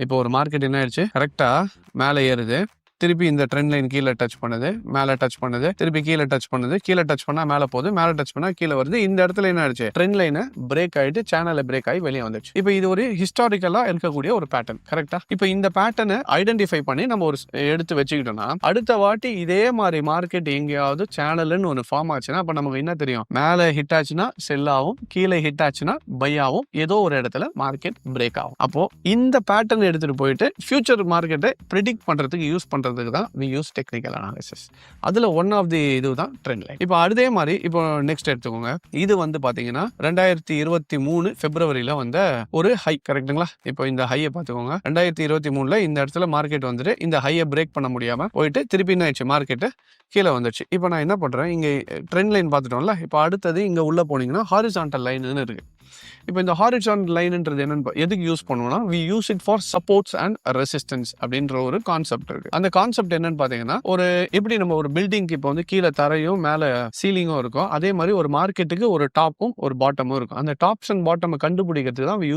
இப்போ ஒரு மார்க்கெட் என்ன ஆயிடுச்சு, கரெக்டா மேலே ஏறுது, திருப்பி இந்த ட்ரெண்ட் லைன் கீழே டச் பண்ணுது, மேலே டச் பண்ணுது, திருப்பி கீழே டச் பண்ணுது, கீழே டச் பண்ணா மேலே போகுது, மேலே டச் பண்ணா கீழே வருது. இந்த இடத்துல என்ன ஆயிடுச்சு, ட்ரெண்ட் லைனை பிரேக் ஆயிட்டு சேனலை பிரேக் ஆகி வெளியே வந்துச்சு. இப்போ இது ஒரு ஹிஸ்டாரிக்கலா இருக்கக்கூடிய ஒரு பேட்டர்ன். கரெக்டா? இப்போ இந்த பேட்டர்னை ஐடென்டிஃபை பண்ணி நம்ம ஒரு எடுத்து வச்சுக்கிட்டோம்னா, அடுத்த வாட்டி இதே மாதிரி மார்க்கெட் எங்கேயாவது சேனல்னு ஒன்று ஃபார்ம் ஆச்சுன்னா, அப்ப நமக்கு என்ன தெரியும், மேலே ஹிட் ஆச்சுன்னா செல் ஆகும், கீழே ஹிட் ஆச்சுன்னா பை ஆகும், ஏதோ ஒரு இடத்துல மார்க்கெட் பிரேக் ஆகும். அப்போ இந்த பேட்டர்ன் எடுத்துட்டு போயிட்டு ஃபியூச்சர் மார்க்கெட்டை ப்ரிடிக்ட் பண்றதுக்கு யூஸ் பண்றதுக்கு தான் we use technical analysis. அதுல ஒன் ஆஃப் தி இதுதான் ட்ரெண்ட் லைன். இப்போ அதே மாதிரி இப்போ நெக்ஸ்ட் எடுத்துக்கோங்க. இது வந்து பாத்தீங்கன்னா 2023 பிப்ரவரியில வந்த ஒரு ஹை. கரெக்ட்டுங்களா? இப்போ இந்த ஹையை பார்த்துக்கோங்க. 2023ல இந்த இடத்துல மார்க்கெட் வந்துட்டு இந்த ஹையை பிரேக் பண்ண முடியாம போயிட்டு திருப்பி என்ன ஆயிடுச்சு, மார்க்கெட்டு கீழே வந்துச்சு. இப்போ நான் என்ன பண்றேன், இங்க ட்ரெண்ட் லைன் பார்த்துட்டோம்ல, இப்போ அடுத்தது இங்க உள்ள போனீங்கன்னா ஹாரிசான்டல் லைன்னு இருக்கு. இப்போ இந்த ஹாரிசான்டல் லைன்ன்றது என்னன்னு எதுக்கு யூஸ் பண்ணுவோம்னா, we use it for supports and resistance அப்படின்ற ஒரு கான்செப்ட் இருக்கு. அந்த கான்செப்ட் என்னன்னு பாத்தீங்கன்னா, ஒரு எப்படி நம்ம ஒரு பில்டிங்க்கு இப்போ வந்து கீழே தரையும் மேலே சீலிங்கும் இருக்கும், அதே மாதிரி ஒரு மார்க்கெட்டுக்கு ஒரு டாப்பும் ஒரு பாட்டமும் இருக்கும். அந்த டாப்ஸ் அண்ட் பாட்டம் கண்டுபிடிக்கிறதுக்கு தான் we use